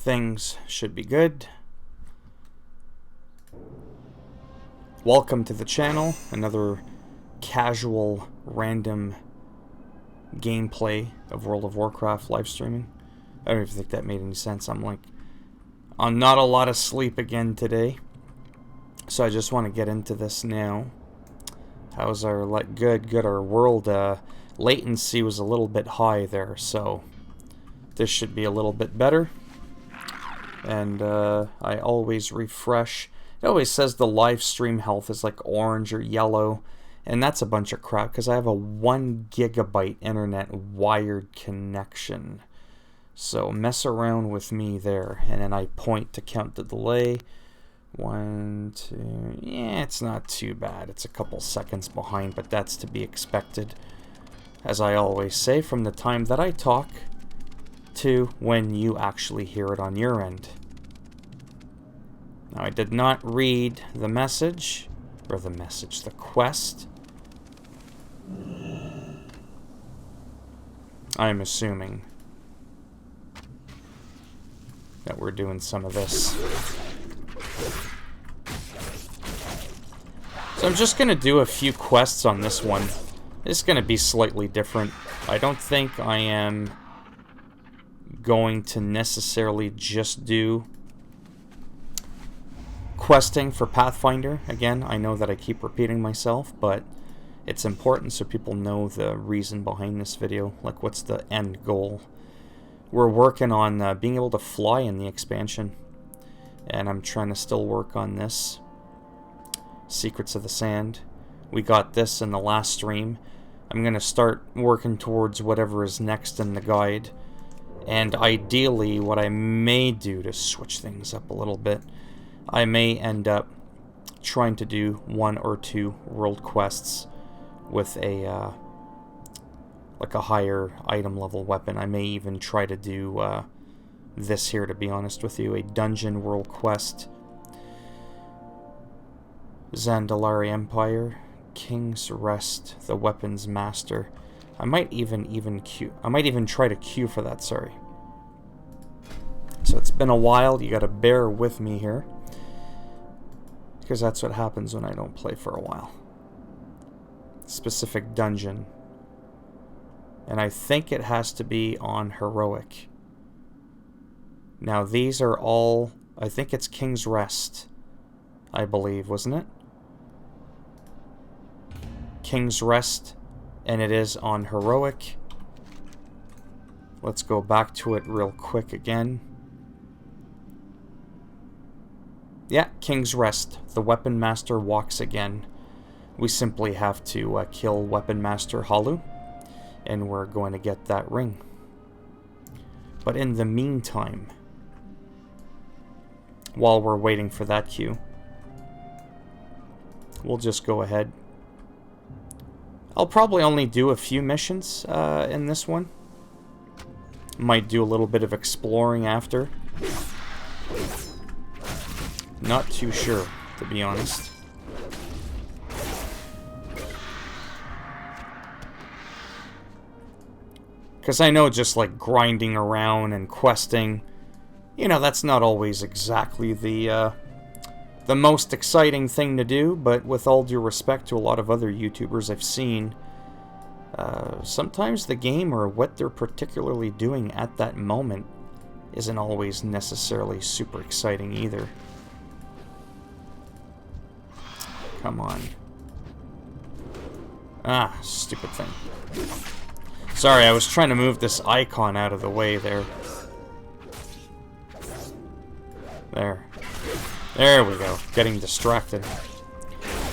Things should be good. Welcome to the channel. Another casual, random gameplay of World of Warcraft live streaming. I don't even think that made any sense. I'm not a lot of sleep again today. So I just want to get into this now. How's our good? Our world latency was a little bit high there, so this should be a little bit better. And I always refresh. It always says the live stream health is like orange or yellow, and that's a bunch of crap because I have a 1 gigabyte internet wired connection. So mess around with me there, and then I point to count the delay. 1, 2, yeah, it's not too bad. It's a couple seconds behind, but that's to be expected. As I always say, from the time that I talk to when you actually hear it on your end. Now, I did not read the message, the quest. I'm assuming that we're doing some of this. So I'm just going to do a few quests on this one. It's going to be slightly different. I don't think I am going to necessarily just do questing for Pathfinder. Again, I know that I keep repeating myself, but it's important so people know the reason behind this video. Like, what's the end goal? We're working on being able to fly in the expansion. And I'm trying to still work on this. Secrets of the Sand. We got this in the last stream. I'm going to start working towards whatever is next in the guide. And ideally, what I may do to switch things up a little bit, I may end up trying to do 1 or 2 world quests with a like a higher item level weapon. I may even try to do this here, to be honest with you, a dungeon world quest. Zandalari Empire, King's Rest, the Weapons Master. I might even try to queue for that, sorry. So it's been a while, you gotta bear with me here. Because that's what happens when I don't play for a while. Specific dungeon. And I think it has to be on Heroic. Now these are all, I think it's King's Rest, I believe, wasn't it? King's Rest, and it is on Heroic. Let's go back to it real quick again. Yeah, King's Rest. The Weapon Master walks again. We simply have to kill Weapon Master Halu, and we're going to get that ring. But in the meantime, while we're waiting for that queue, we'll just go ahead. I'll probably only do a few missions in this one. Might do a little bit of exploring after. Not too sure, to be honest. Because I know just like grinding around and questing, you know, that's not always exactly the most exciting thing to do, but with all due respect to a lot of other YouTubers I've seen, sometimes the game or what they're particularly doing at that moment isn't always necessarily super exciting either. Come on. Ah, stupid thing. Sorry, I was trying to move this icon out of the way there. There we go. Getting distracted.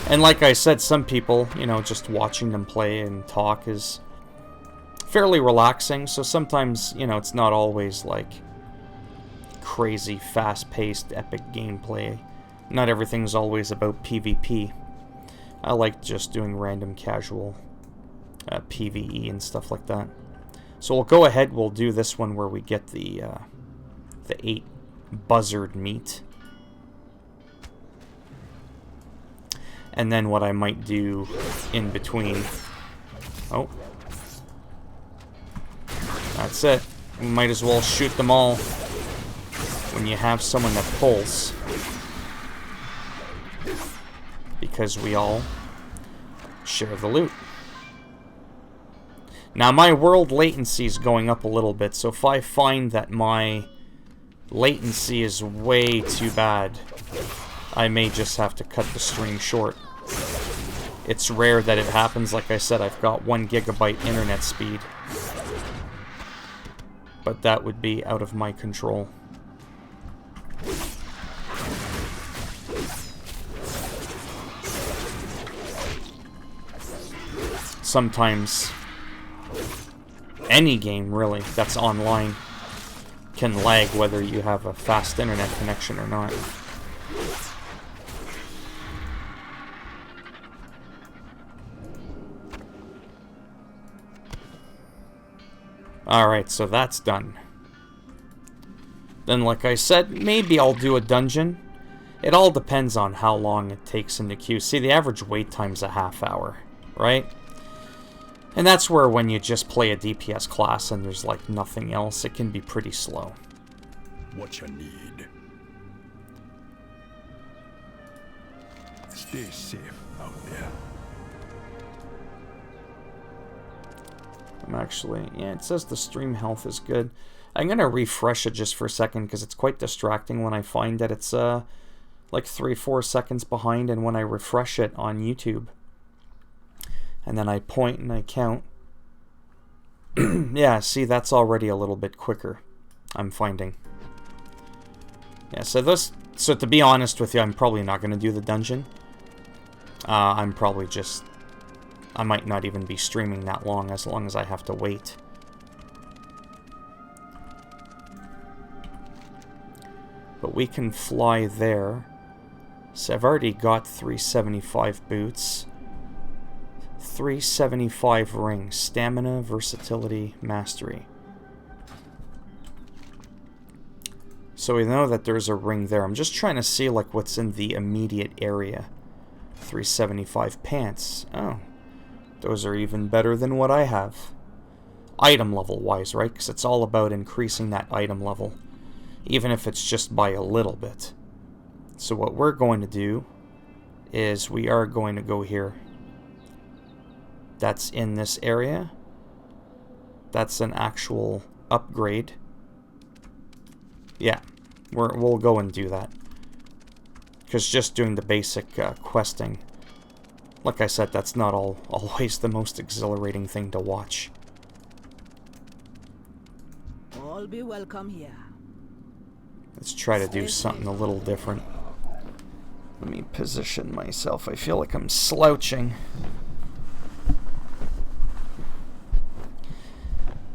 And like I said, some people, you know, just watching them play and talk is fairly relaxing. So sometimes, you know, it's not always like crazy, fast-paced, epic gameplay. Not everything's always about PvP. I like just doing random casual PvE and stuff like that. So we'll go ahead, we'll do this one where we get the 8 buzzard meat. And then what I might do in between... Oh. That's it. We might as well shoot them all. when you have someone that pulls, because we all share the loot. Now my world latency is going up a little bit, so if I find that my latency is way too bad, I may just have to cut the stream short. It's rare that it happens. Like I said, I've got 1 gigabyte internet speed, but that would be out of my control. Sometimes any game, really, that's online can lag whether you have a fast internet connection or not. Alright, so that's done. Then, like I said, maybe I'll do a dungeon. It all depends on how long it takes in the queue. See, the average wait time's a half hour, right? And that's where when you just play a DPS class and there's like nothing else, it can be pretty slow. What you need. Stay safe out there. I'm actually, yeah, it says the stream health is good. I'm gonna refresh it just for a second because it's quite distracting when I find that it's like 3-4 seconds behind, and when I refresh it on YouTube and then I point and I count, yeah, see, that's already a little bit quicker, I'm finding. Yeah, so to be honest with you, I'm probably not gonna do the dungeon. I'm probably just, I might not even be streaming that long as I have to wait. But we can fly there. So I've already got 375 boots. 375 rings. Stamina, versatility, mastery. So we know that there's a ring there. I'm just trying to see like what's in the immediate area. 375 pants. Oh. Those are even better than what I have. Item level wise, right? Because it's all about increasing that item level. Even if it's just by a little bit. So what we're going to do is we are going to go here. That's in this area. That's an actual upgrade. Yeah, we'll go and do that. Because just doing the basic questing, like I said, that's not always the most exhilarating thing to watch. All be welcome here. Let's try to do something a little different. Let me position myself. I feel like I'm slouching.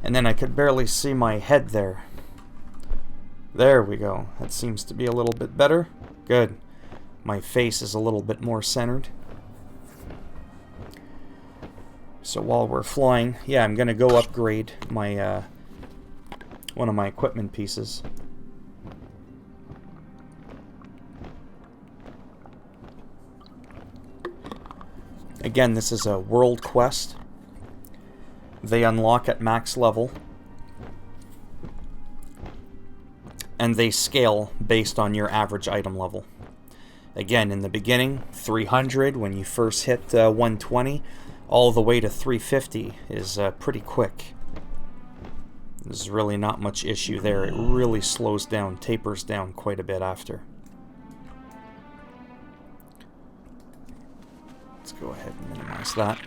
And then I could barely see my head there. There we go. That seems to be a little bit better. Good. My face is a little bit more centered. So while we're flying, yeah, I'm gonna go upgrade my one of my equipment pieces. Again, this is a world quest. They unlock at max level. And they scale based on your average item level. Again, in the beginning, 300 when you first hit 120, all the way to 350 is pretty quick. There's really not much issue there. It really slows down, tapers down quite a bit after. Let's go ahead and minimize that.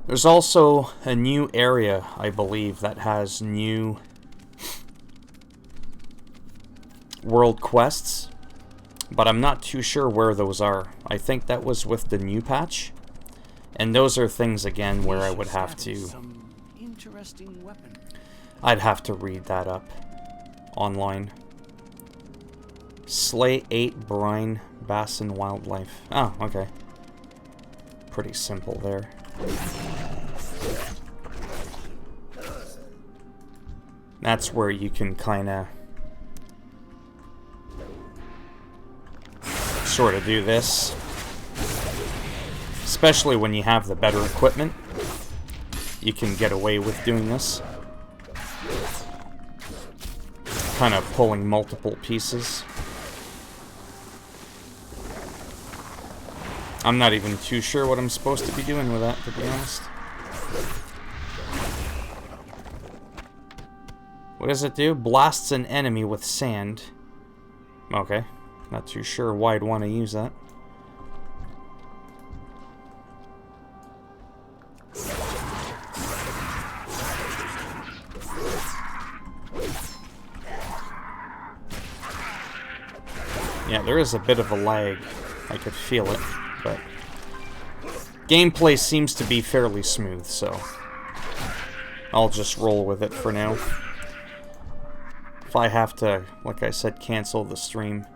There's also a new area, I believe, that has new world quests, but I'm not too sure where those are. I think that was with the new patch, and those are things again where I would have to, I'd have to read that up online. Slay 8 brine basin wildlife. Oh, okay. Pretty simple there. That's where you can kind of sort of do this, especially when you have the better equipment. You can get away with doing this. kind of pulling multiple pieces. I'm not even too sure what I'm supposed to be doing with that, to be honest. What does it do? Blasts an enemy with sand. Okay. Not too sure why I'd want to use that. Yeah, there is a bit of a lag. I could feel it, but gameplay seems to be fairly smooth, so I'll just roll with it for now. If I have to, like I said, cancel the stream,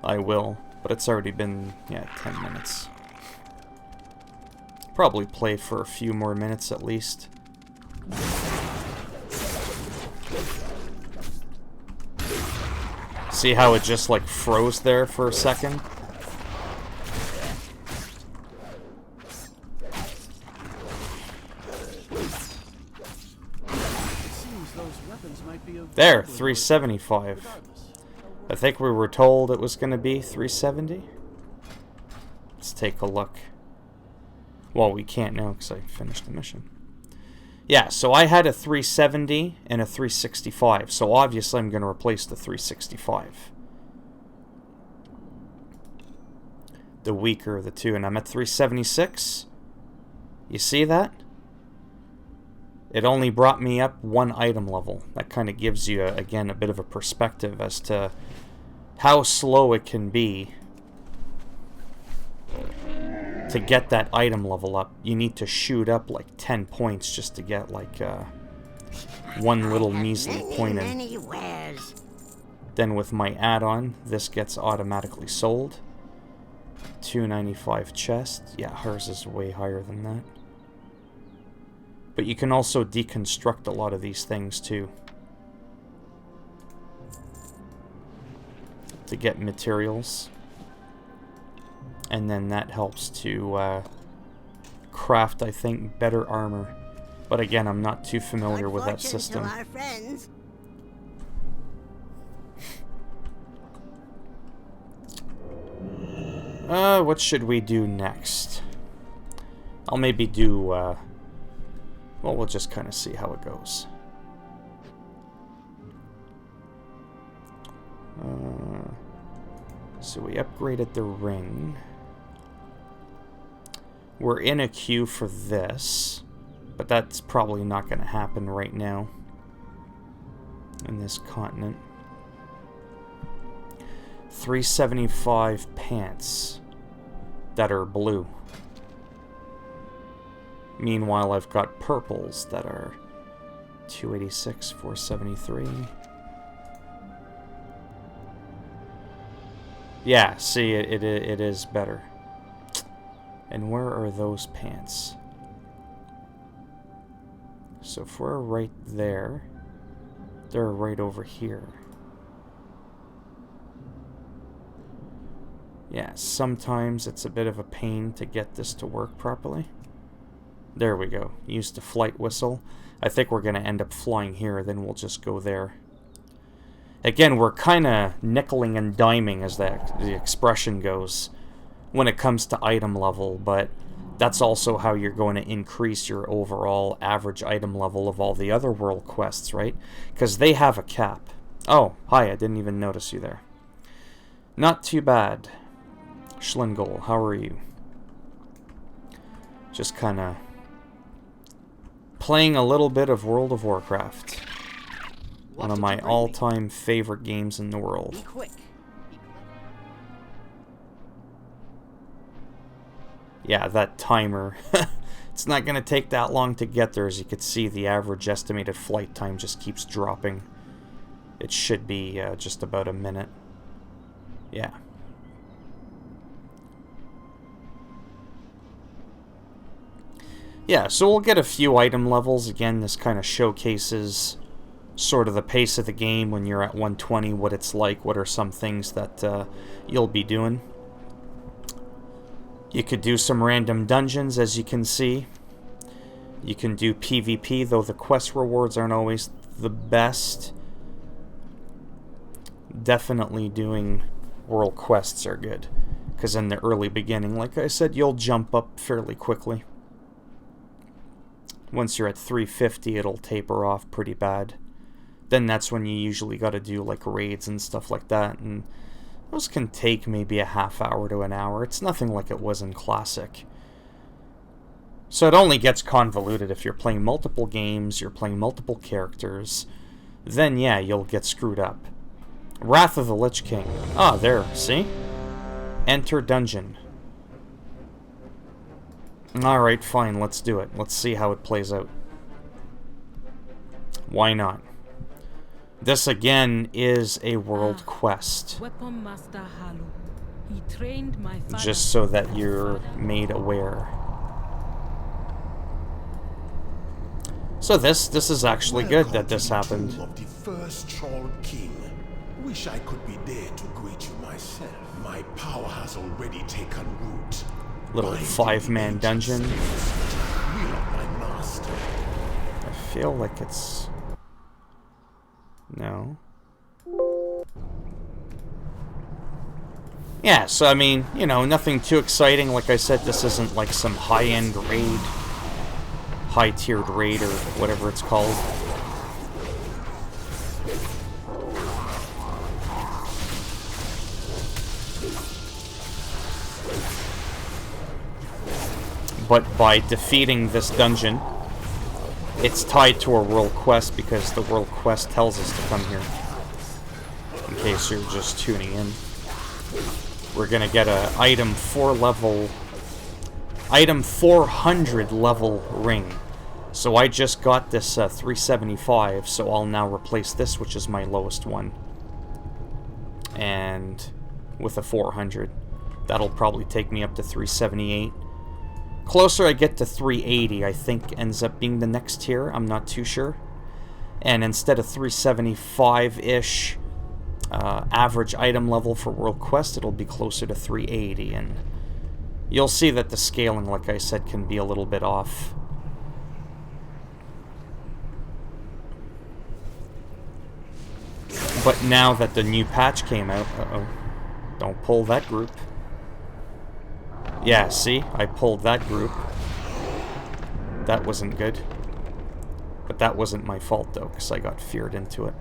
I will, but it's already been, yeah, 10 minutes. Probably play for a few more minutes at least. See how it just like froze there for a second? There, 375. I think we were told it was going to be 370. Let's take a look. Well, we can't now because I finished the mission. Yeah, so I had a 370 and a 365, so obviously I'm going to replace the 365. The weaker of the two, and I'm at 376. You see that? It only brought me up one item level. That kind of gives you, again, a bit of a perspective as to how slow it can be to get that item level up. You need to shoot up like 10 points just to get like one little measly point in. Then with my add-on, this gets automatically sold. 295 chest. Yeah, hers is way higher than that. But you can also deconstruct a lot of these things too, to get materials. And then that helps to craft, I think, better armor. But again, I'm not too familiar with that system. What should we do next? I'll maybe do, well, we'll just kind of see how it goes. So we upgraded the ring. We're in a queue for this, but that's probably not going to happen right now in this continent. 375 pants that are blue. Meanwhile, I've got purples that are 286, 473. Yeah, see, it is better. And where are those pants? So if we're right there, they're right over here. Yeah, sometimes it's a bit of a pain to get this to work properly. There we go. Use the flight whistle. I think we're going to end up flying here, then we'll just go there. Again, we're kind of nickeling and diming, as the expression goes, when it comes to item level, but that's also how you're going to increase your overall average item level of all the other world quests, right? Because they have a cap. Oh, hi, I didn't even notice you there. Not too bad. Schlingel, how are you? Just kind of playing a little bit of World of Warcraft. One of my all-time favorite games in the world. Be quick. Yeah, that timer. It's not going to take that long to get there. As you can see, the average estimated flight time just keeps dropping. It should be just about a minute. Yeah. Yeah, so we'll get a few item levels. Again, this kind of showcases sort of the pace of the game when you're at 120, what it's like, what are some things that you'll be doing. You could do some random dungeons, as you can see. You can do PvP, though the quest rewards aren't always the best, definitely doing world quests are good. Because in the early beginning, like I said, you'll jump up fairly quickly. Once you're at 350, it'll taper off pretty bad. Then that's when you usually got to do like raids and stuff like that, and those can take maybe a half hour to an hour. It's nothing like it was in Classic. So it only gets convoluted if you're playing multiple games, you're playing multiple characters. Then yeah, you'll get screwed up. Wrath of the Lich King. Ah, there, see? Enter dungeon. Alright, fine, let's do it. Let's see how it plays out. Why not? This again is a world quest. Weapon Master Halu. He trained my father. Just so that you're made aware. So this is actually good that this happened. Of the first Troll King. Wish I could be there to greet you myself. My power has already taken root. Little 5-man dungeon. Will of my master. I feel like it's... No. Yeah, so I mean, you know, nothing too exciting. Like I said, this isn't like some high-end raid, high-tiered raid or whatever it's called. But by defeating this dungeon, it's tied to a world quest because the world quest tells us to come here. In case you're just tuning in. We're gonna get a item 400 level ring. So I just got this 375, so I'll now replace this, which is my lowest one. And with a 400. That'll probably take me up to 378. Closer I get to 380, I think ends up being the next tier. I'm not too sure. And instead of 375-ish average item level for World Quest, it'll be closer to 380. And you'll see that the scaling, like I said, can be a little bit off. But now that the new patch came out... Uh-oh. Don't pull that group. Yeah, see? I pulled that group. That wasn't good. But that wasn't my fault, though, because I got feared into it.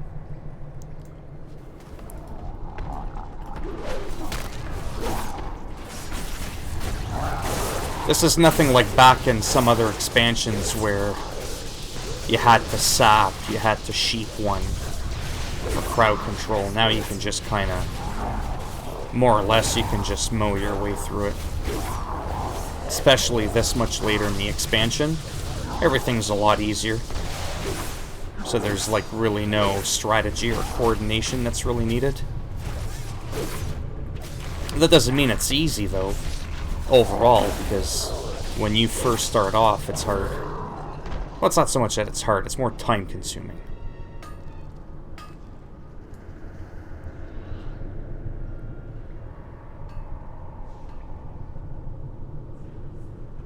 This is nothing like back in some other expansions where you had to sap, you had to sheep one for crowd control. Now you can just kind of, more or less, you can just mow your way through it. Especially this much later in the expansion. Everything's a lot easier. So there's like really no strategy or coordination that's really needed. That doesn't mean it's easy though, overall, because when you first start off, it's hard. Well, it's not so much that it's hard, it's more time consuming.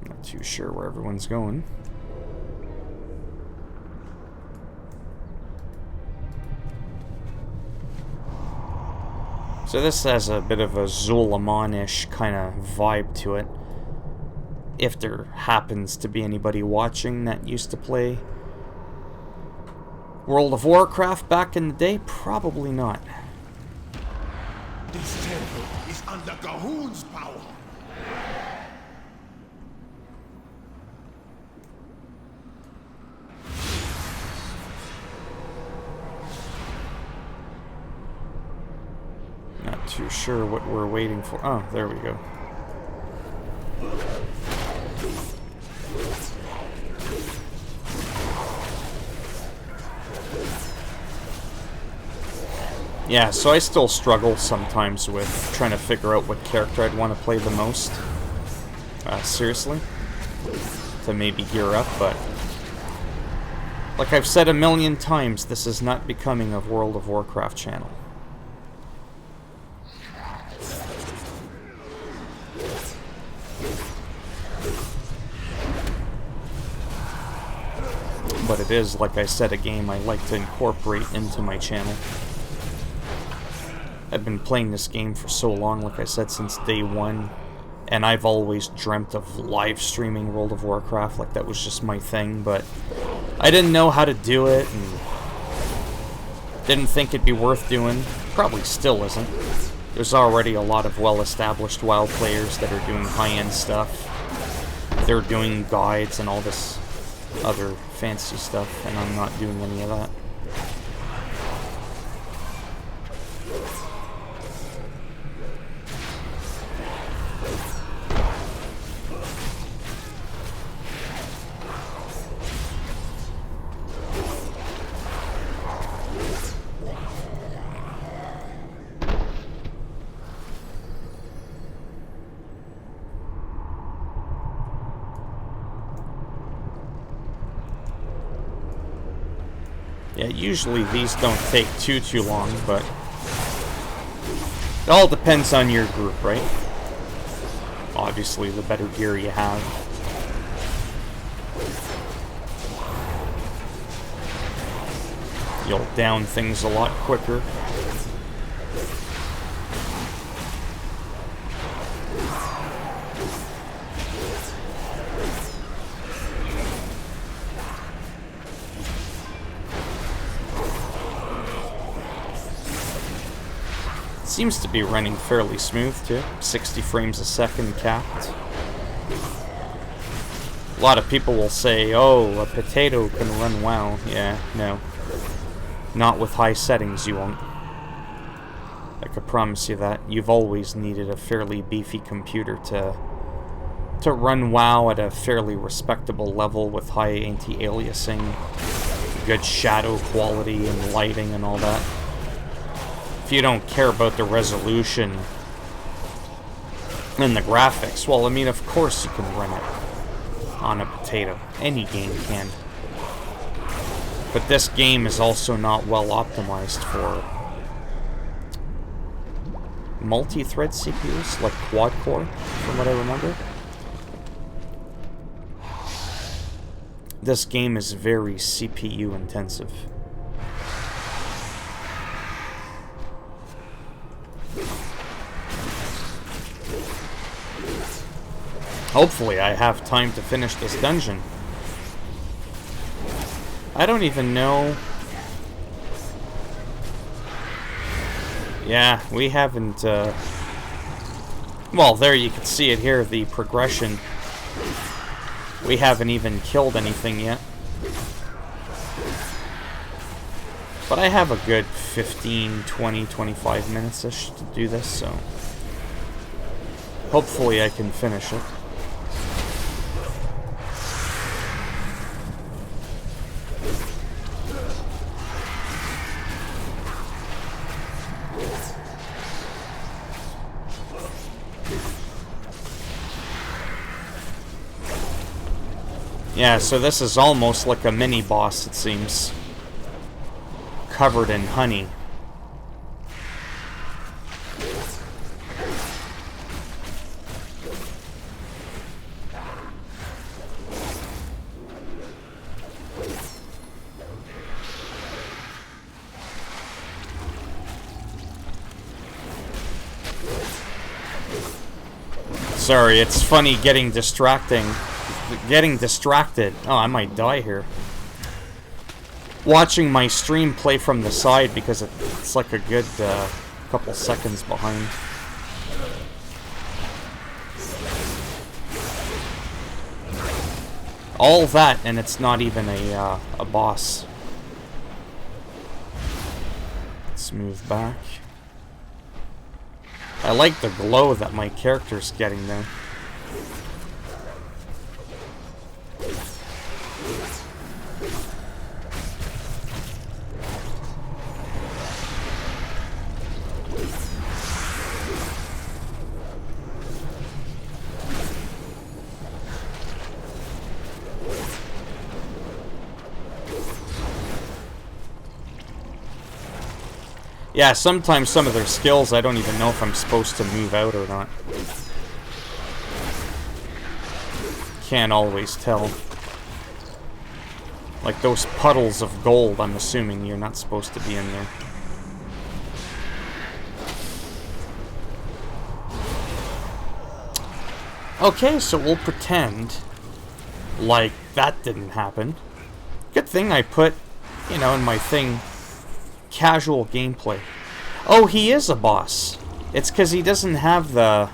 Not too sure where everyone's going. So this has a bit of a Zul'Aman-ish kind of vibe to it. If there happens to be anybody watching that used to play World of Warcraft back in the day, probably not. This temple is under Gahun's power. Not too sure what we're waiting for. Oh, there we go. Yeah, so I still struggle sometimes with trying to figure out what character I'd want to play the most. Seriously. To maybe gear up, but... like I've said a million times, this is not becoming a World of Warcraft channel. but it is, like I said, a game I like to incorporate into my channel. I've been playing this game for so long, like I said, since day one, and I've always dreamt of live streaming World of Warcraft. Like, that was just my thing, but I didn't know how to do it, and didn't think it'd be worth doing. Probably still isn't. There's already a lot of well-established WoW players that are doing high-end stuff. They're doing guides and all this other fancy stuff, and I'm not doing any of that. Yeah, usually these don't take too long, but it all depends on your group, right? Obviously, the better gear you have. You'll down things a lot quicker. Seems to be running fairly smooth too. 60 frames a second capped. A lot of people will say, oh, a potato can run WoW. Yeah, no. Not with high settings, you won't. I can promise you that. You've always needed a fairly beefy computer to run WoW at a fairly respectable level with high anti-aliasing, good shadow quality and lighting and all that. If you don't care about the resolution and the graphics, well, I mean, of course you can run it on a potato. Any game can. But this game is also not well optimized for multi-thread CPUs, like quad-core, from what I remember. This game is very CPU intensive. Hopefully I have time to finish this dungeon. I don't even know. Yeah, we haven't, well, there you can see it here, the progression. We haven't even killed anything yet. But I have a good 15, 20, 25 minutes-ish to do this, so hopefully I can finish it. Yeah, so this is almost like a mini-boss, it seems. Covered in honey. Sorry, it's funny getting distracted. Oh, I might die here. Watching my stream play from the side because it's like a good couple seconds behind. All that, and it's not even a boss. Let's move back. I like the glow that my character's getting there. Yeah, sometimes some of their skills, I don't even know if I'm supposed to move out or not. Can't always tell. Like those puddles of gold, I'm assuming you're not supposed to be in there. Okay, so we'll pretend like that didn't happen. Good thing I put, you know, in my thing, casual gameplay. Oh, he is a boss. It's because he doesn't have the...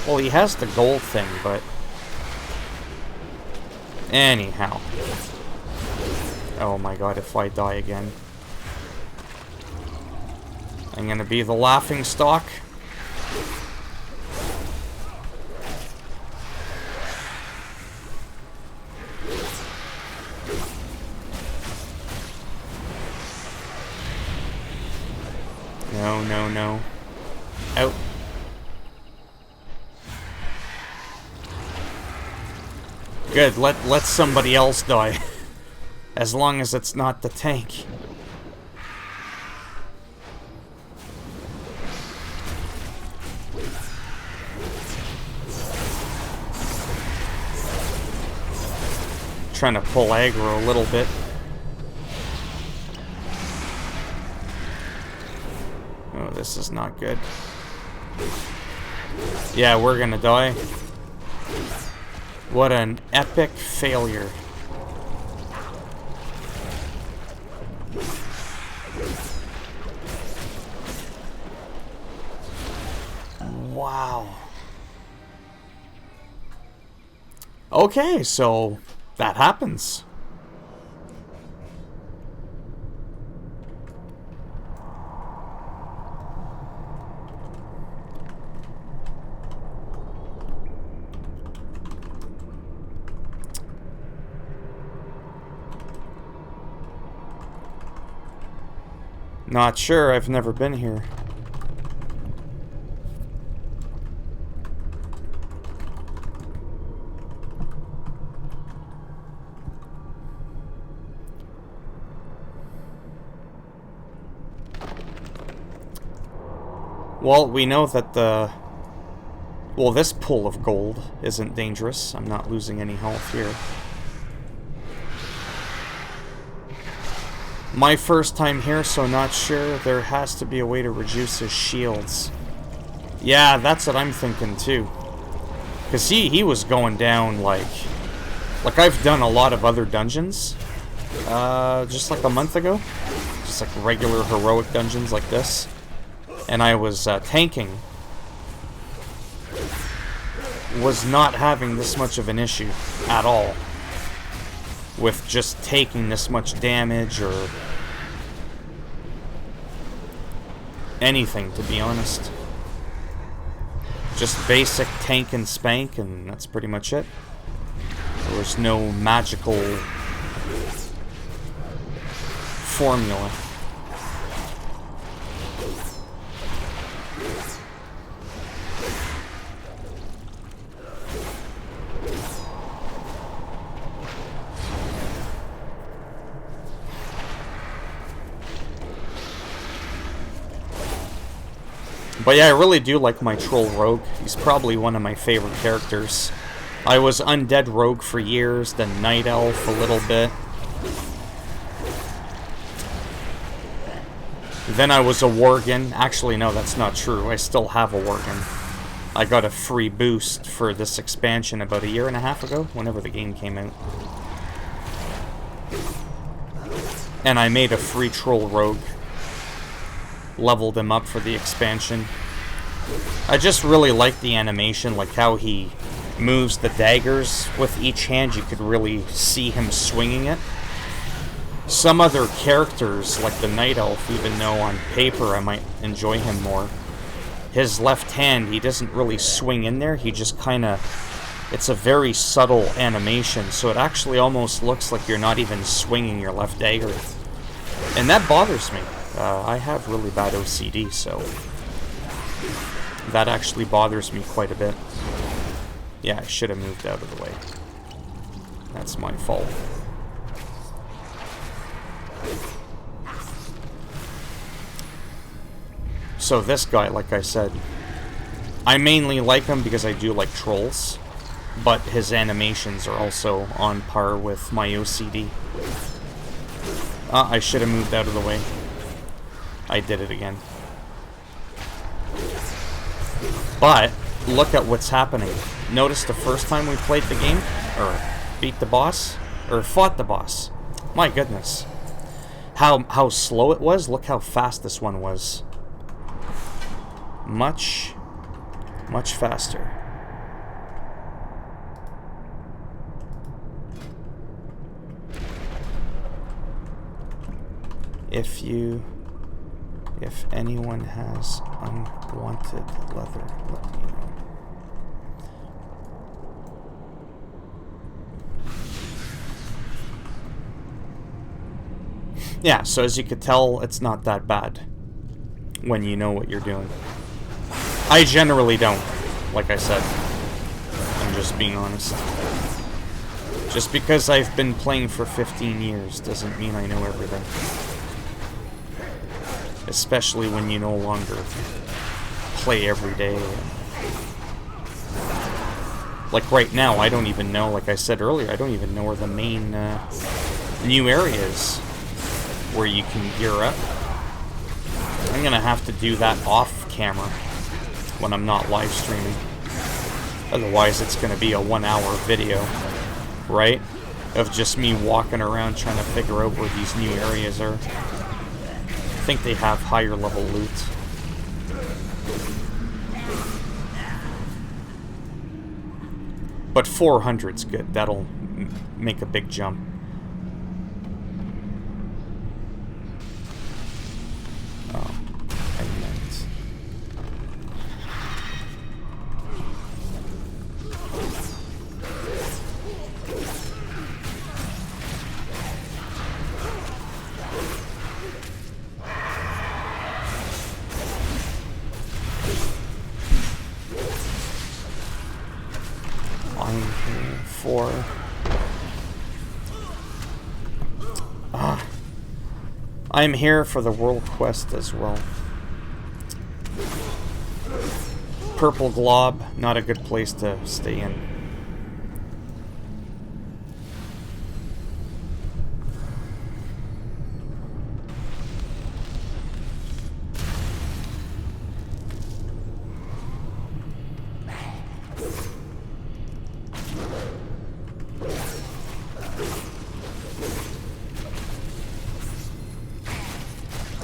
Well, he has the gold thing, but... Anyhow. Oh my god, if I die again. I'm gonna be the laughing stock. No, no, no. Out. Good, let somebody else die. As long as it's not the tank. Trying to pull aggro a little bit. Oh, this is not good. Yeah, we're gonna die. What an epic failure. Wow. Okay, so that happens. Not sure, I've never been here. Well, we know that the... Well, this pool of gold isn't dangerous. I'm not losing any health here. My first time here, so not sure. There has to be a way to reduce his shields. Yeah, that's what I'm thinking too. Because he was going down like I've done a lot of other dungeons. Just like a month ago. Just like regular heroic dungeons like this. And I was tanking. Was not having this much of an issue at all. With just taking this much damage or anything, to be honest. Just basic tank and spank, and that's pretty much it. There was no magical formula. But yeah, I really do like my troll rogue. He's probably one of my favorite characters. I was undead rogue for years, then night elf a little bit. Then I was a worgen. Actually, no, that's not true. I still have a worgen. I got a free boost for this expansion about 1.5 years ago, whenever the game came out. And I made a free troll rogue. Leveled him up for the expansion. I just really like the animation, like how he moves the daggers with each hand. You could really see him swinging it. Some other characters, like the Night Elf, even though on paper I might enjoy him more, his left hand, he doesn't really swing in there, he just kind of... It's a very subtle animation, so it actually almost looks like you're not even swinging your left dagger. And that bothers me. I have really bad OCD, so that actually bothers me quite a bit. Yeah, I should have moved out of the way. That's my fault. So this guy, like I said, I mainly like him because I do like trolls, but his animations are also on par with my OCD. I should have moved out of the way. I did it again. But, look at what's happening. Notice the first time we played the game, or beat the boss, or fought the boss. My goodness. How slow it was, look how fast this one was. Much faster. If anyone has unwanted leather, let me know. Yeah, so as you could tell, it's not that bad when you know what you're doing. I generally don't, like I said. I'm just being honest. Just because I've been playing for 15 years doesn't mean I know everything. Especially when you no longer play every day. Like right now, I don't even know, like I said earlier, I don't even know where the main new area is where you can gear up. I'm gonna have to do that off camera when I'm not live streaming. Otherwise, it's gonna be a 1-hour video, right? Of just me walking around trying to figure out where these new areas are. I think they have higher level loot. But 400's good. That'll make a big jump. Oh, I meant... I'm here for... I'm here for the world quest as well. Purple Glob, not a good place to stay in.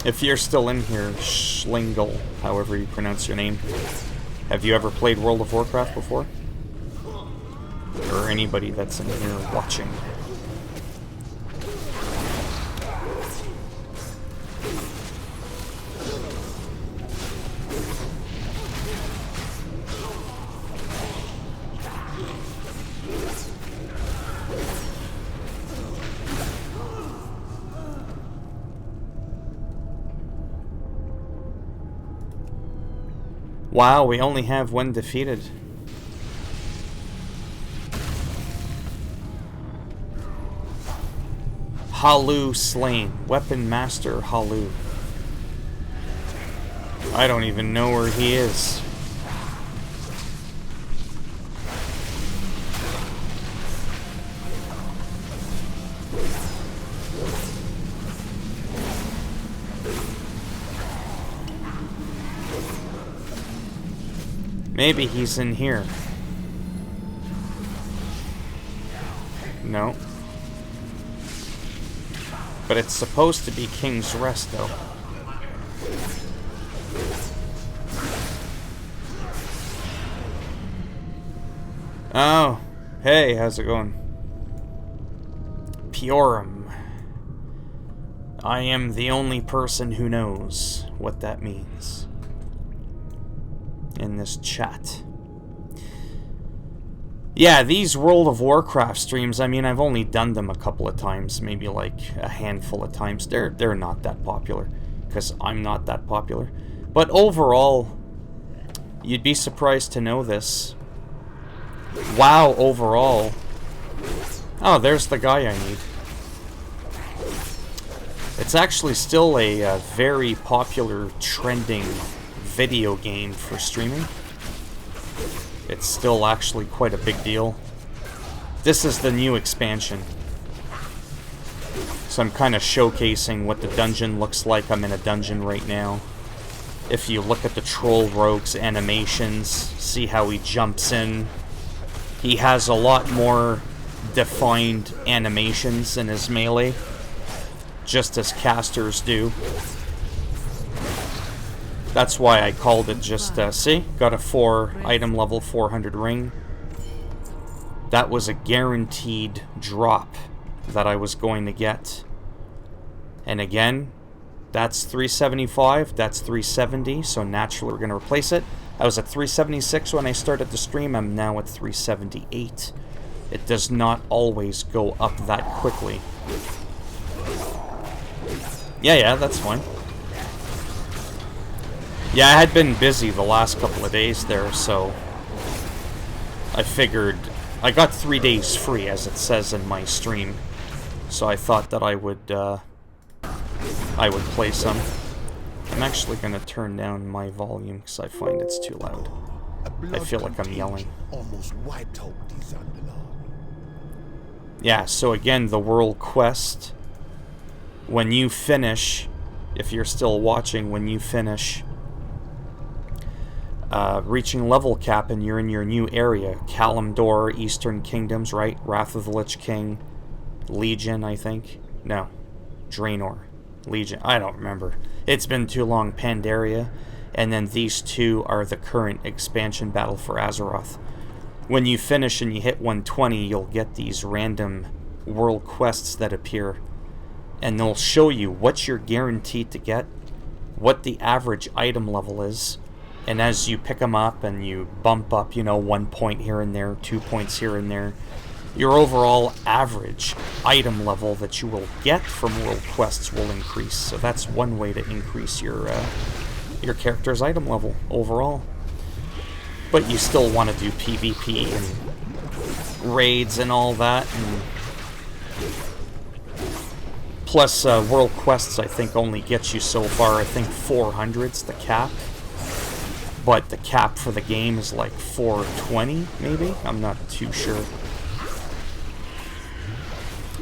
If you're still in here, Schlingle, however you pronounce your name, have you ever played World of Warcraft before? Or anybody that's in here watching? Wow, we only have one defeated. Halu slain. Weapon Master Halu. I don't even know where he is. Maybe he's in here. No. But it's supposed to be King's Rest, though. Oh. Hey, how's it going? Piorum. I am the only person who knows what that means. In this chat. Yeah, these World of Warcraft streams, I mean, I've only done them a couple of times, maybe like a handful of times. They're not that popular, because I'm not that popular. But overall, you'd be surprised to know this. WoW overall. Oh, there's the guy I need. It's actually still a very popular, trending video game for streaming. It's still actually quite a big deal. This is the new expansion. So I'm kind of showcasing what the dungeon looks like. I'm in a dungeon right now. If you look at the Troll Rogue's animations, see how he jumps in. He has a lot more defined animations in his melee, just as casters do. That's why I called it just, see? Got a 4 item level 400 ring. That was a guaranteed drop that I was going to get. And again, that's 375, that's 370, so naturally we're going to replace it. I was at 376 when I started the stream, I'm now at 378. It does not always go up that quickly. Yeah, that's fine. Yeah, I had been busy the last couple of days there, so I figured I got 3 days free, as it says in my stream. So I thought that I would play some. I'm actually gonna turn down my volume because I find it's too loud. I feel like I'm yelling. Almost wiped out these underlords. Yeah, so again, the world quest. When you finish, if you're still watching, when you finish reaching level cap and you're in your new area, Kalimdor, Eastern Kingdoms, right? Wrath of the Lich King, Legion, I think. No, Draenor, Legion. I don't remember. It's been too long. Pandaria, and then these two are the current expansion battle for Azeroth. When you finish and you hit 120, you'll get these random world quests that appear, and they'll show you what you're guaranteed to get, what the average item level is, and as you pick them up and you bump up, you know, 1 point here and there, 2 points here and there, your overall average item level that you will get from world quests will increase. So that's one way to increase your character's item level overall. But you still want to do PvP and raids and all that. And plus, world quests I think only get you so far. I think 400's the cap. But the cap for the game is like 420, maybe? I'm not too sure.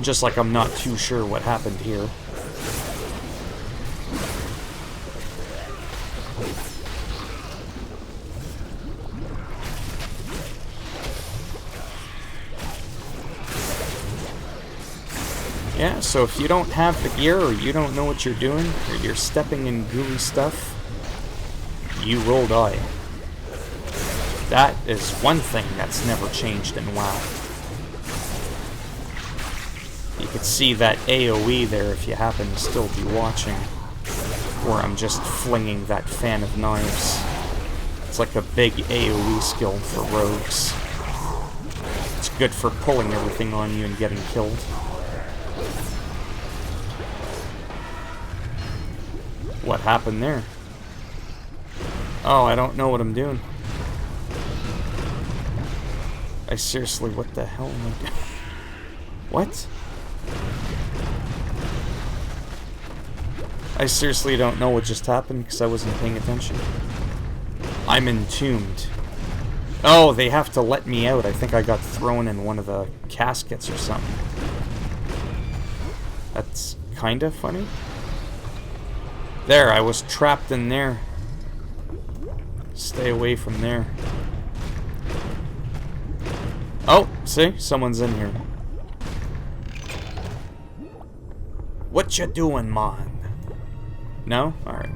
Just like I'm not too sure what happened here. Yeah, so if you don't have the gear, or you don't know what you're doing, or you're stepping in gooey stuff, you will die. That is one thing that's never changed in WoW. You can see that AoE there if you happen to still be watching, where I'm just flinging that fan of knives. It's like a big AoE skill for rogues. It's good for pulling everything on you and getting killed. What happened there? Oh, I don't know what I'm doing. I seriously, what the hell am I doing? What? I seriously don't know what just happened because I wasn't paying attention. I'm entombed. Oh, they have to let me out. I think I got thrown in one of the caskets or something. That's kind of funny. There, I was trapped in there. Stay away from there. Oh, see? Someone's in here. What you doing, man? No? Alright.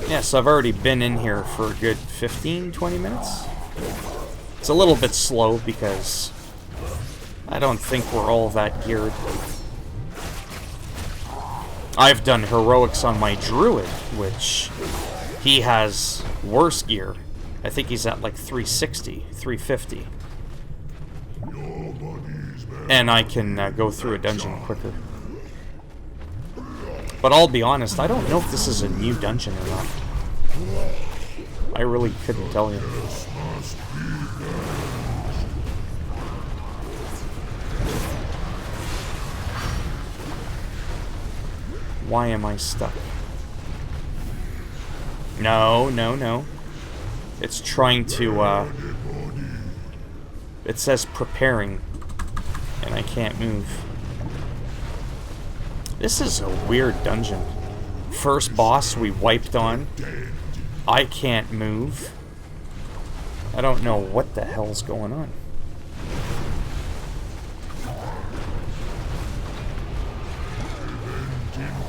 Yeah, so I've already been in here for a good 15-20 minutes. It's a little bit slow because I don't think we're all that geared. I've done heroics on my druid, which he has worse gear. I think he's at like 360, 350. And I can go through a dungeon quicker. But I'll be honest, I don't know if this is a new dungeon or not. I really couldn't tell you. Why am I stuck? No, no, no. It's trying to, it says preparing. And I can't move. This is a weird dungeon. First boss we wiped on. I can't move. I don't know what the hell's going on.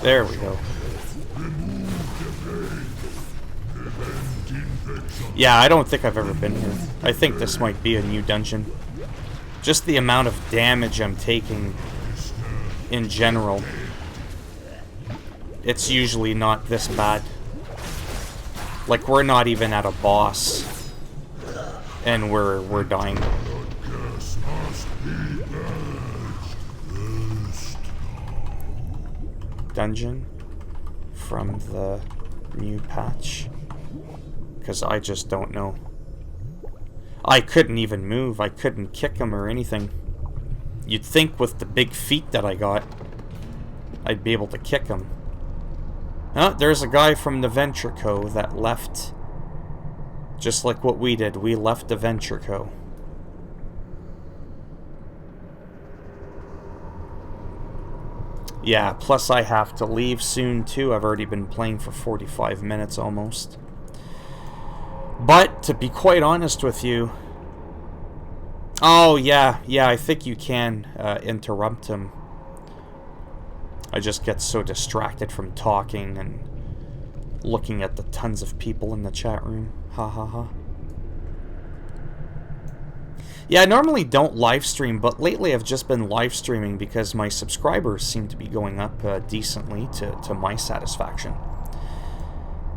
There we go. Yeah, I don't think I've ever been here. I think this might be a new dungeon. Just the amount of damage I'm taking in general. It's usually not this bad. Like, we're not even at a boss. And we're dying. Dungeon from the new patch. Because I just don't know. I couldn't even move. I couldn't kick him or anything. You'd think with the big feet that I got, I'd be able to kick him. Oh, there's a guy from the Venture Co. that left. Just like what we did. We left the Venture Co. Yeah, plus I have to leave soon too. I've already been playing for 45 minutes almost. But, to be quite honest with you... Oh, yeah, I think you can interrupt him. I just get so distracted from talking and looking at the tons of people in the chat room. Ha ha ha. Yeah, I normally don't live stream, but lately I've just been live streaming because my subscribers seem to be going up decently to my satisfaction.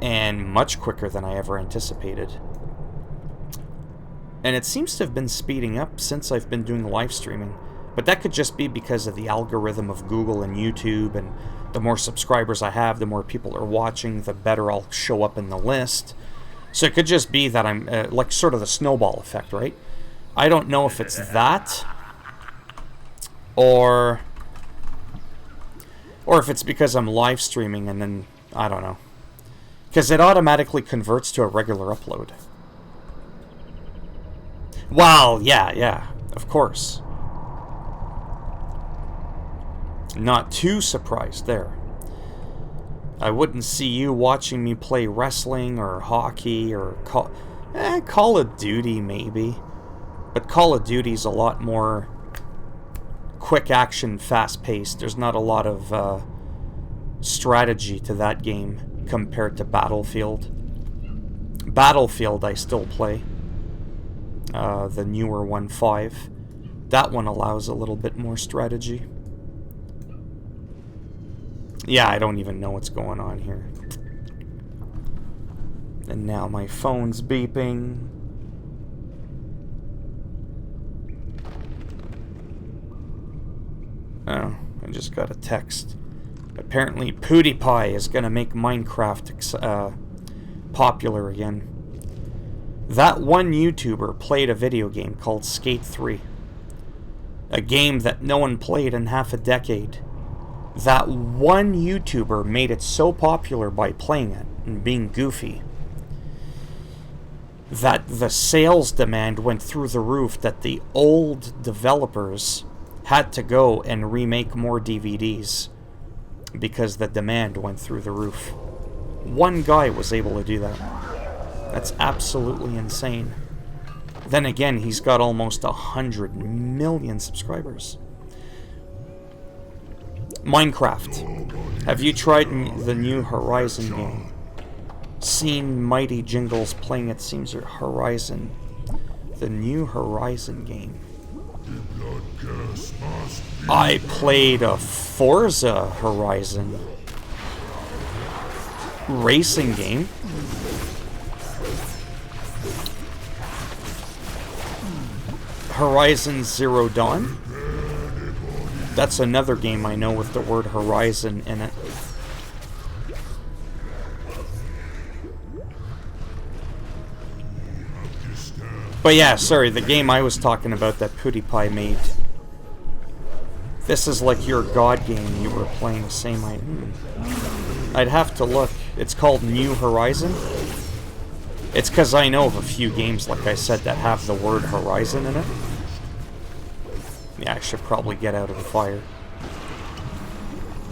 And much quicker than I ever anticipated. And it seems to have been speeding up since I've been doing live streaming. But that could just be because of the algorithm of Google and YouTube, and the more subscribers I have, the more people are watching, the better I'll show up in the list. So it could just be that I'm, like, sort of the snowball effect, right? I don't know if it's that, or if it's because I'm live streaming and then, I don't know. Because it automatically converts to a regular upload. Well, yeah, of course. Not too surprised there. I wouldn't see you watching me play wrestling or hockey or Call of Duty maybe. But Call of Duty's a lot more quick action, fast paced. There's not a lot of strategy to that game compared to Battlefield. Battlefield I still play. The newer one, 5. That one allows a little bit more strategy. Yeah, I don't even know what's going on here. And now my phone's beeping. Oh, I just got a text. Apparently PewDiePie is gonna make Minecraft popular again. That one YouTuber played a video game called Skate 3. A game that no one played in half a decade. That one YouTuber made it so popular by playing it and being goofy that the sales demand went through the roof, that the old developers had to go and remake more DVDs because the demand went through the roof. One guy was able to do that. That's absolutely insane. Then again, he's got almost 100 million subscribers. Minecraft. Have you tried the new Horizon game? Seen Mighty Jingles playing it, seems Horizon. The new Horizon game. I played a Forza Horizon racing game. Horizon Zero Dawn. That's another game I know with the word Horizon in it. But yeah, sorry, the game I was talking about that PewDiePie made. This is like your God game you were playing, same item. I'd have to look. It's called New Horizon. It's because I know of a few games, like I said, that have the word Horizon in it. Yeah, I should probably get out of the fire.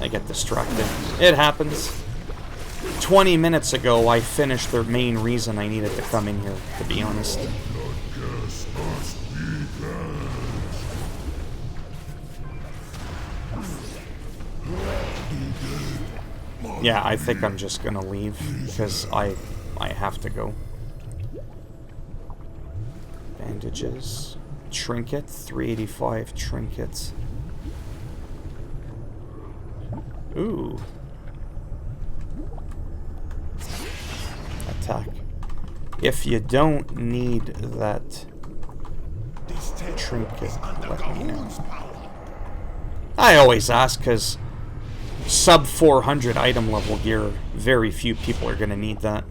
I get distracted. It happens. 20 minutes ago, I finished the main reason I needed to come in here, to be honest. Yeah, I think I'm just gonna leave, because I have to go. Bandages. Trinket, 385 trinkets. Ooh. Attack. If you don't need that trinket, let me know. I always ask, because sub 400 item level gear, very few people are going to need that.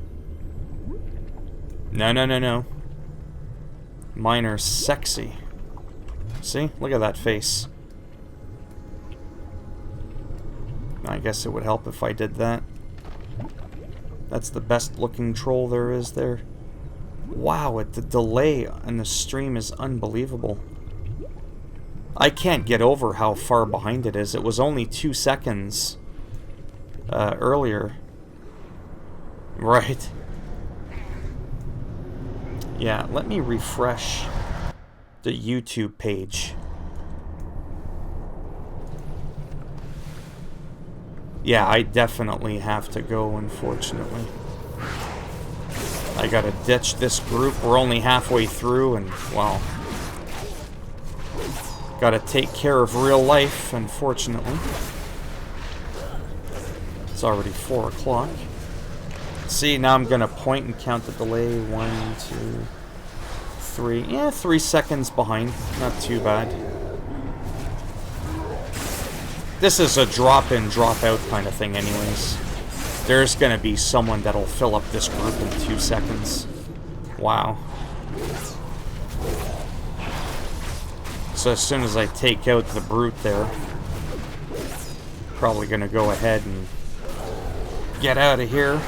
No, no, no, no. Mine are sexy. See? Look at that face. I guess it would help if I did that. That's the best looking troll there is there. Wow, the delay in the stream is unbelievable. I can't get over how far behind it is. It was only 2 seconds earlier. Right. Yeah, let me refresh the YouTube page. Yeah, I definitely have to go, unfortunately. I gotta ditch this group. We're only halfway through, and, well, gotta take care of real life, unfortunately. It's already 4 o'clock. See, now I'm gonna point and count the delay. 1, 2, 3. Yeah, 3 seconds behind. Not too bad. This is a drop-in, drop-out kind of thing anyways. There's gonna be someone that'll fill up this group in 2 seconds. Wow. So as soon as I take out the brute there, probably gonna go ahead and get out of here.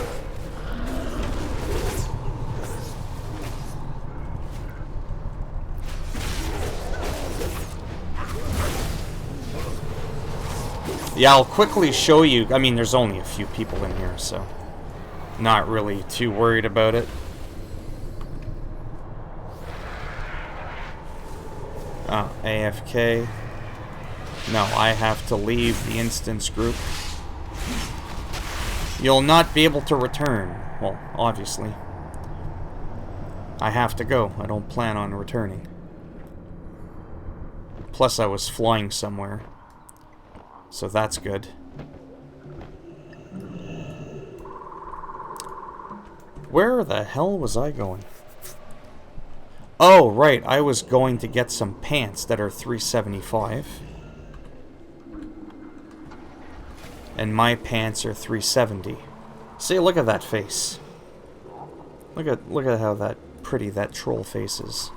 Yeah, I'll quickly show you. I mean, there's only a few people in here, so not really too worried about it. AFK. No, I have to leave the instance group. You'll not be able to return. Well, obviously. I have to go. I don't plan on returning. Plus, I was flying somewhere. So that's good. Where the hell was I going? Oh, right. I was going to get some pants that are 375. And my pants are 370. See, look at that face. Look at how pretty that troll face is.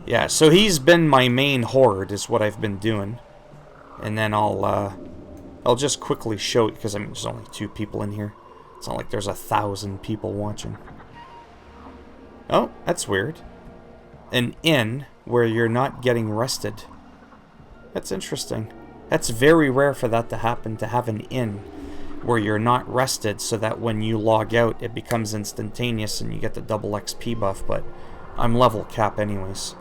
Yeah, so he's been my main horde, is what I've been doing. And then I'll just quickly show it, because I mean, there's only 2 people in here. It's not like there's 1,000 people watching. Oh, that's weird. An inn where you're not getting rested. That's interesting. That's very rare for that to happen, to have an inn where you're not rested, so that when you log out, it becomes instantaneous and you get the double XP buff, but I'm level cap anyways.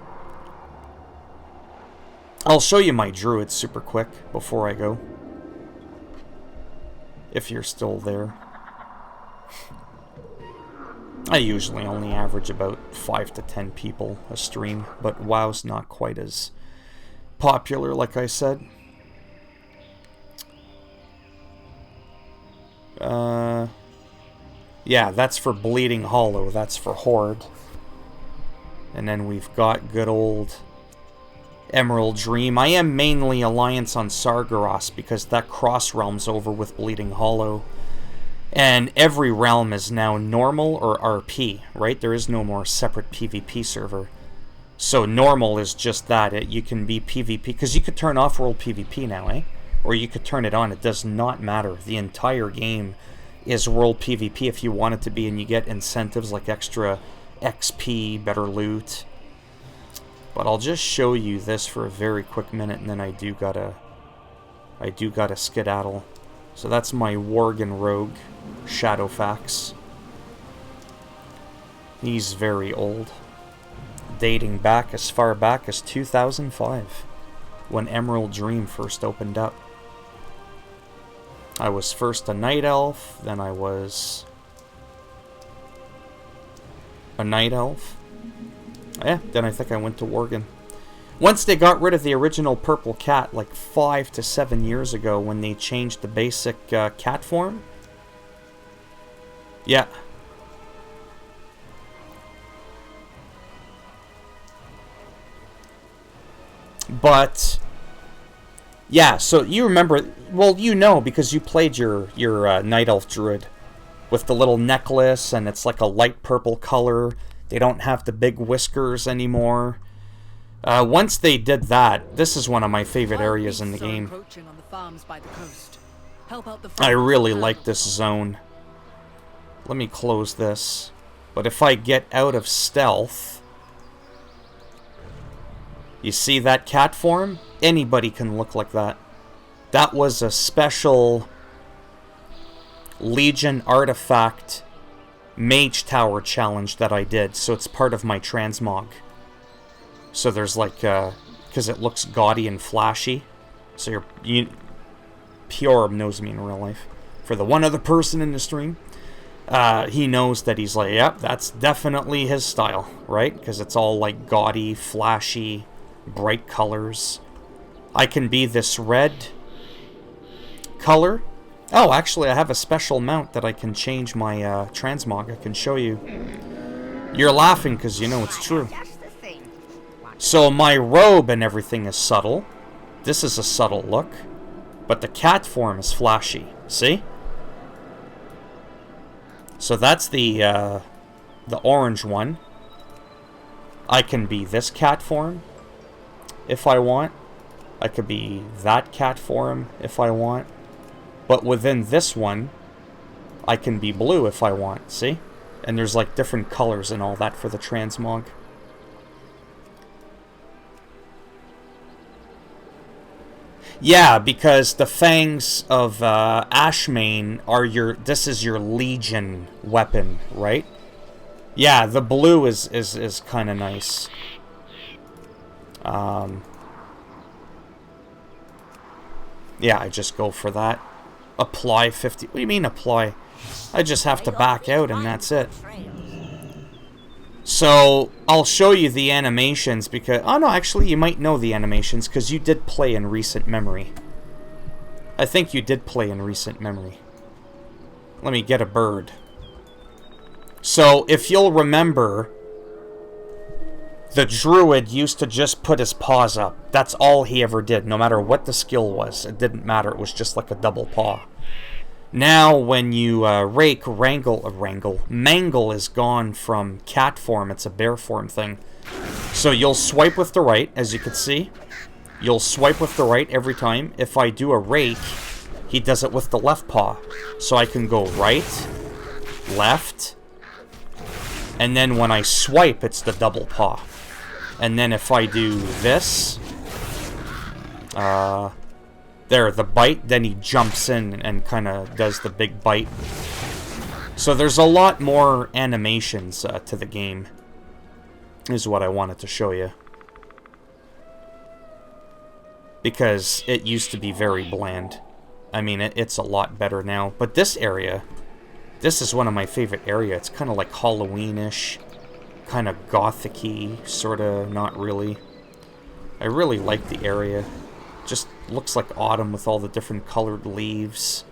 I'll show you my druid super quick before I go. If you're still there. I usually only average about 5 to 10 people a stream, but WoW's not quite as popular, like I said. Yeah, that's for Bleeding Hollow. That's for Horde. And then we've got good old Emerald Dream. I am mainly Alliance on Sargeras because that cross realm's over with Bleeding Hollow. And every realm is now normal or RP, right? There is no more separate PvP server. So normal is just that. You can be PvP, because you could turn off world PvP now, eh? Or you could turn it on. It does not matter. The entire game is world PvP if you want it to be, and you get incentives like extra XP, better loot. But I'll just show you this for a very quick minute, and then I do gotta skedaddle. So that's my Worgen rogue, Shadowfax. He's very old, dating back as far back as 2005, when Emerald Dream first opened up. I was first a Night Elf, then I was a Night Elf. Yeah, then I think I went to Worgen. Once they got rid of the original purple cat, like 5 to 7 years ago, when they changed the basic cat form. Yeah. But yeah, so you remember, well, you know, because you played your Night Elf Druid with the little necklace, and it's like a light purple color. They don't have the big whiskers anymore. Once they did that, this is one of my favorite areas in the game. I really like this zone. Let me close this. But if I get out of stealth, you see that cat form? Anybody can look like that. That was a special Legion artifact Mage Tower challenge that I did, so it's part of my transmog. So there's like, because it looks gaudy and flashy, so Pure knows me in real life. For the one other person in the stream, he knows that he's like, yep, that's definitely his style, right? Because it's all like gaudy, flashy, bright colors. I can be this red color. Oh, actually, I have a special mount that I can change my transmog. I can show you. You're laughing because you know it's true. So my robe and everything is subtle. This is a subtle look. But the cat form is flashy. See? So that's the orange one. I can be this cat form if I want. I could be that cat form if I want. But within this one, I can be blue if I want, see? And there's like different colors and all that for the transmog. Yeah, because the fangs of Ashmane are this is your Legion weapon, right? Yeah, the blue is kind of nice. Yeah, I just go for that. Apply 50. What do you mean apply? I just have to back out and that's it. So, I'll show you the animations because... Oh no, actually you might know the animations because you did play in recent memory. I think you did play in recent memory. Let me get a bird. So, if you'll remember, the druid used to just put his paws up. That's all he ever did, no matter what the skill was. It didn't matter, it was just like a double paw. Now, when you mangle is gone from cat form, it's a bear form thing. So you'll swipe with the right, as you can see. You'll swipe with the right every time. If I do a rake, he does it with the left paw. So I can go right, left, and then when I swipe, it's the double paw. And then if I do this, there, the bite, then he jumps in and kind of does the big bite. So there's a lot more animations to the game, is what I wanted to show you. Because it used to be very bland. I mean, it's a lot better now. But this area, this is one of my favorite areas. It's kind of like Halloween-ish, kind of gothic-y, sort of, not really. I really like the area. Just looks like autumn with all the different colored leaves.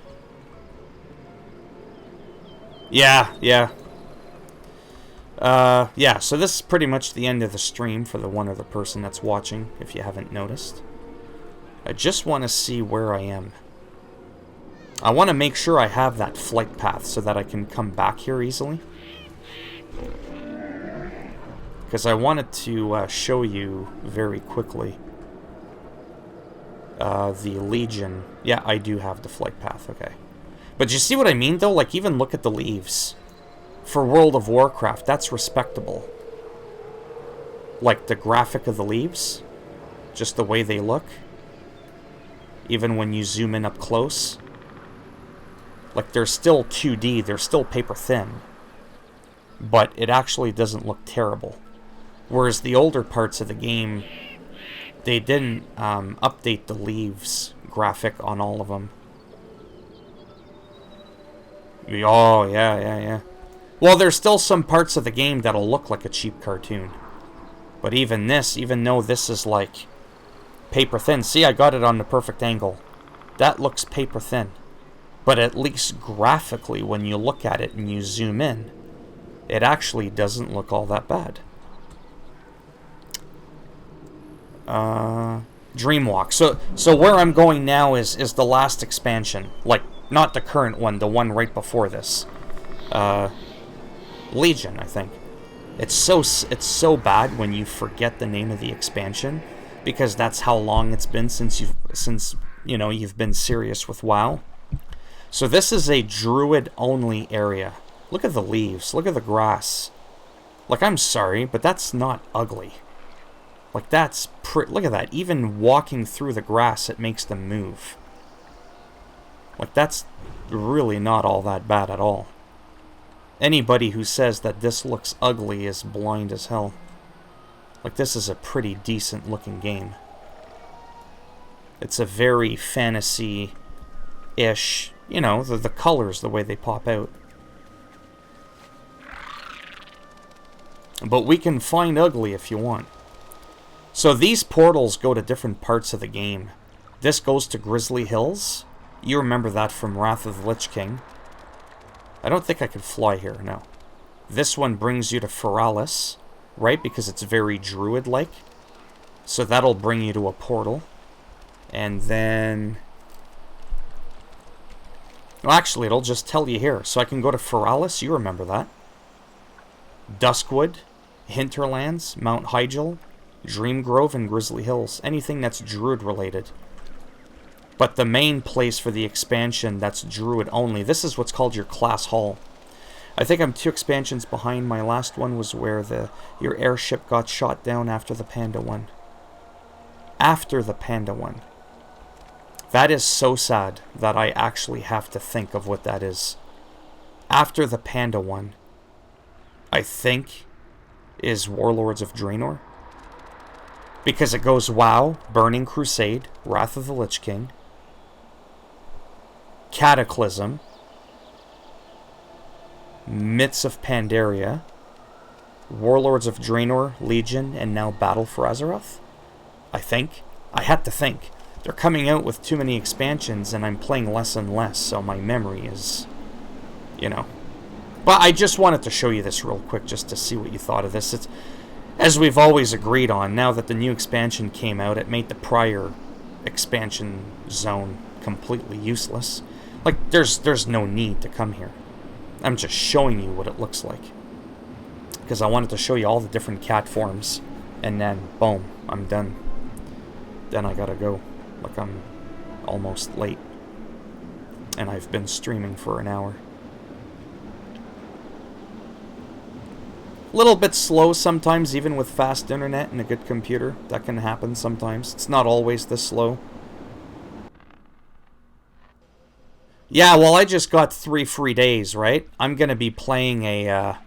Yeah. Yeah, so this is pretty much the end of the stream for the one other person that's watching, if you haven't noticed. I just want to see where I am. I want to make sure I have that flight path so that I can come back here easily. Because I wanted to show you very quickly the Legion. Yeah, I do have the flight path, okay. But you see what I mean, though? Like, even look at the leaves. For World of Warcraft, that's respectable. like the graphic of the leaves, just the way they look, even when you zoom in up close. Like, they're still 2D, they're still paper thin, but it actually doesn't look terrible. Whereas the older parts of the game, they didn't update the leaves graphic on all of them. Oh, yeah. Well, there's still some parts of the game that'll look like a cheap cartoon. But even this, even though this is like paper thin, see, I got it on the perfect angle. That looks paper thin. But at least graphically, when you look at it and you zoom in, it actually doesn't look all that bad. Dreamwalk. So where I'm going now is the last expansion. Like, not the current one, the one right before this. Legion, I think. It's so bad when you forget the name of the expansion, because that's how long it's been since you've been serious with WoW. So this is a druid-only area. Look at the leaves. Look at the grass. Like, I'm sorry, but that's not ugly. Like, that's look at that. Even walking through the grass, it makes them move. Like, that's really not all that bad at all. Anybody who says that this looks ugly is blind as hell. Like, this is a pretty decent-looking game. It's a very fantasy-ish... You know, the colors, the way they pop out. But we can find ugly if you want. So these portals go to different parts of the game. This goes to Grizzly Hills. You remember that from Wrath of the Lich King. I don't think I could fly here, no. This one brings you to Feralis, right? Because it's very druid-like. So that'll bring you to a portal. And then... Well, actually, it'll just tell you here. So I can go to Feralis, you remember that. Duskwood, Hinterlands, Mount Hyjal, Dreamgrove, and Grizzly Hills. Anything that's druid-related. But the main place for the expansion that's druid only, this is what's called your class hall. I think I'm 2 expansions behind. My last one was where your airship got shot down after the Panda one. After the Panda one. That is so sad that I actually have to think of what that is. After the Panda one, I think, is Warlords of Draenor. Because it goes WoW, Burning Crusade, Wrath of the Lich King, Cataclysm, Myths of Pandaria, Warlords of Draenor, Legion, and now Battle for Azeroth? I think. I had to think. They're coming out with too many expansions, and I'm playing less and less, so my memory is, you know. But I just wanted to show you this real quick, just to see what you thought of this. It's, as we've always agreed on, now that the new expansion came out, it made the prior expansion zone completely useless. Like, there's no need to come here. I'm just showing you what it looks like. Because I wanted to show you all the different cat forms, and then, boom, I'm done. Then I gotta go. Like, I'm almost late. And I've been streaming for an hour. A little bit slow sometimes, even with fast internet and a good computer. That can happen sometimes. It's not always this slow. Yeah, well, I just got 3 free days, right? I'm gonna be playing a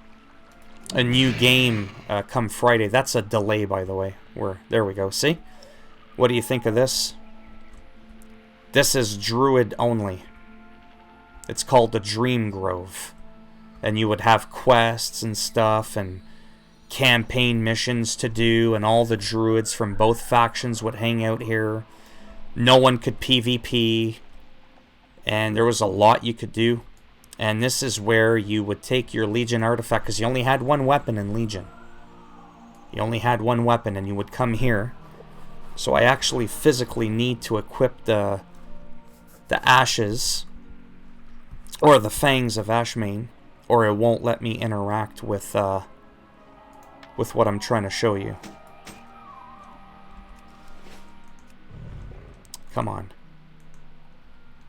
new game come Friday. That's a delay, by the way. There we go, see? What do you think of this? This is druid only. It's called the Dreamgrove. And you would have quests and stuff and campaign missions to do, and all the druids from both factions would hang out here. No one could PvP, and there was a lot you could do. And this is where you would take your Legion artifact, because you only had 1 weapon in Legion. You only had 1 weapon, and you would come here. So I actually physically need to equip the ashes, or the fangs of Ashmane, or it won't let me interact with what I'm trying to show you. Come on.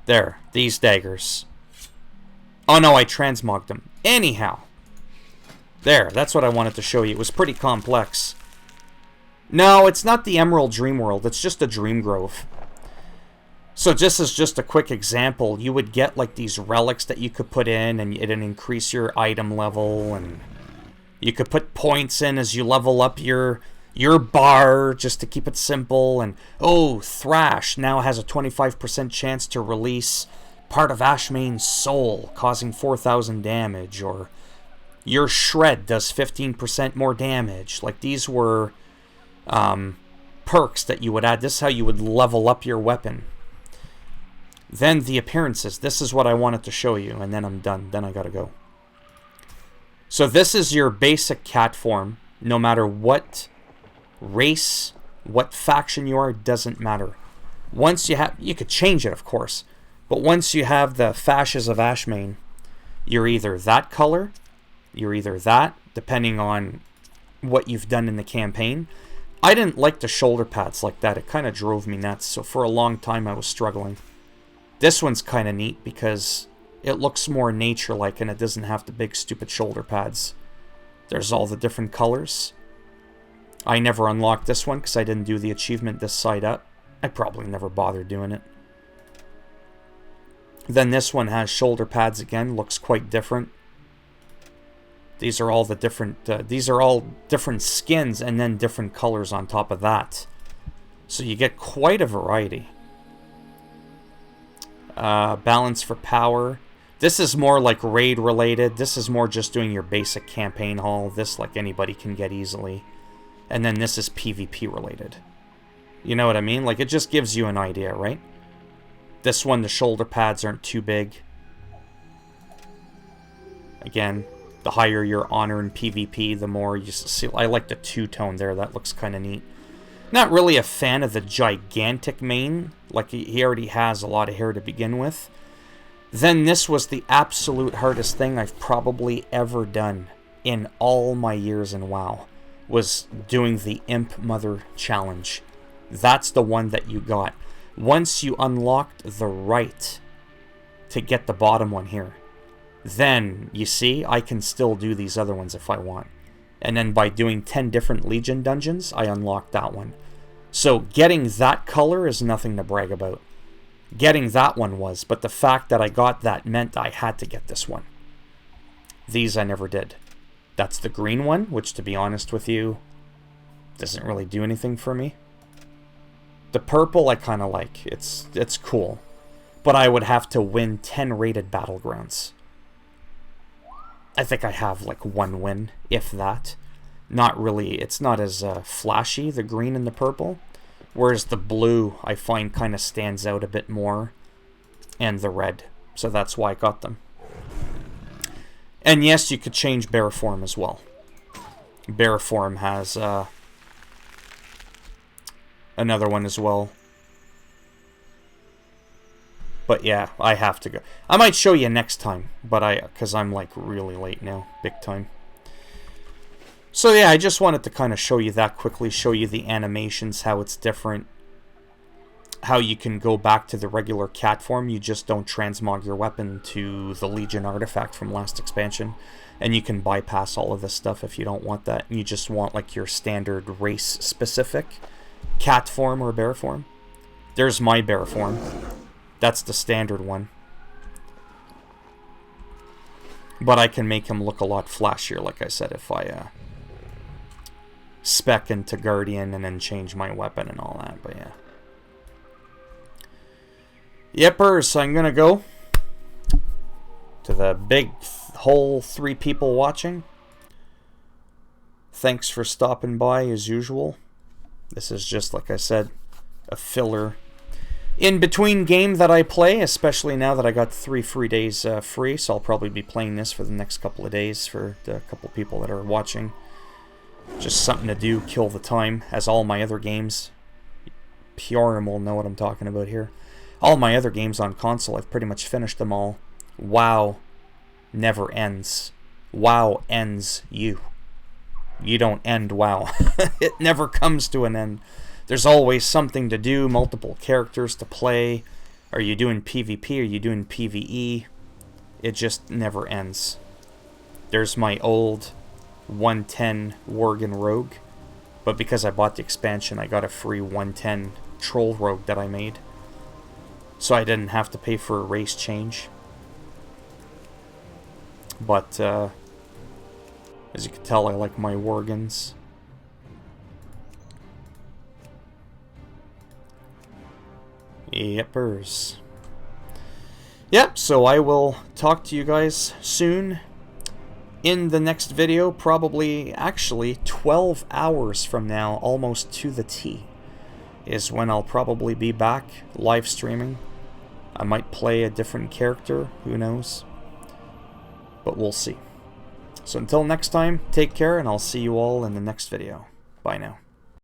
There, these daggers. Oh no, I transmogged them. Anyhow. There, that's what I wanted to show you. It was pretty complex. No, it's not the Emerald Dream World. It's just a Dream Grove. So just as just a quick example, you would get like these relics that you could put in, and it'd increase your item level, and you could put points in as you level up your bar, just to keep it simple. And oh, Thrash now has a 25% chance to release part of Ashmane's soul, causing 4,000 damage, or your Shred does 15% more damage. Like, these were perks that you would add. This is how you would level up your weapon. Then the appearances. This is what I wanted to show you, and then I'm done. Then I gotta go. So this is your basic cat form. No matter what race, what faction you are, doesn't matter. Once you have, you could change it, of course, but once you have the Fasces of Ashmane, you're either that color, you're either that, depending on what you've done in the campaign. I didn't like the shoulder pads like that. It kind of drove me nuts, so for a long time I was struggling. This one's kind of neat because it looks more nature-like, and it doesn't have the big stupid shoulder pads. There's all the different colors. I never unlocked this one because I didn't do the achievement this side up. I probably never bothered doing it. Then this one has shoulder pads again, looks quite different. These are all the different, these are all different skins and then different colors on top of that. So you get quite a variety. Balance for power. This is more like raid related. This is more just doing your basic campaign haul. This, like, anybody can get easily. And then this is PvP related. You know what I mean? Like, it just gives you an idea, right? This one, the shoulder pads aren't too big. Again, the higher your honor in PvP, the more you see. I like the two-tone there. That looks kind of neat. Not really a fan of the gigantic mane. Like, he already has a lot of hair to begin with. Then this was the absolute hardest thing I've probably ever done in all my years in WoW. Was doing the Imp Mother challenge. That's the one that you got. Once you unlocked the right to get the bottom one here, then, you see, I can still do these other ones if I want. And then by doing 10 different Legion dungeons, I unlocked that one. So getting that color is nothing to brag about. Getting that one was, but the fact that I got that meant I had to get this one. These I never did. That's the green one, which, to be honest with you, doesn't really do anything for me. The purple I kind of like. It's cool. But I would have to win 10 rated battlegrounds. I think I have like one win, if that. Not really, it's not as flashy, the green and the purple. Whereas the blue, I find, kind of stands out a bit more. And the red. So that's why I got them. And yes, you could change bear form as well. Bear form has another one as well. But yeah, I have to go. I might show you next time, but because I'm like really late now, big time. So yeah, I just wanted to kind of show you that quickly, show you the animations, how it's different. How you can go back to the regular cat form, you just don't transmog your weapon to the Legion artifact from last expansion. And you can bypass all of this stuff if you don't want that. You just want like your standard race-specific cat form or bear form. There's my bear form. That's the standard one. But I can make him look a lot flashier, like I said, if I spec into Guardian and then change my weapon and all that, but yeah. Yepers, I'm gonna go to the big whole 3 people watching. Thanks for stopping by as usual. This is just, like I said, a filler in between game that I play, especially now that I got 3 free days free, so I'll probably be playing this for the next couple of days for the couple people that are watching. Just something to do, kill the time, as all my other games. Piorum will know what I'm talking about here. All my other games on console, I've pretty much finished them all. WoW never ends. WoW ends you. You don't end WoW. It never comes to an end. There's always something to do, multiple characters to play. Are you doing PvP? Are you doing PvE? It just never ends. There's my old 110 Worgen Rogue. But because I bought the expansion, I got a free 110 troll rogue that I made. So I didn't have to pay for a race change. But, as you can tell, I like my Worgans. Yepers. Yep, so I will talk to you guys soon. In the next video, probably actually 12 hours from now, almost to the T, is when I'll probably be back live streaming. I might play a different character, who knows? But we'll see. So until next time, take care, and I'll see you all in the next video. Bye now.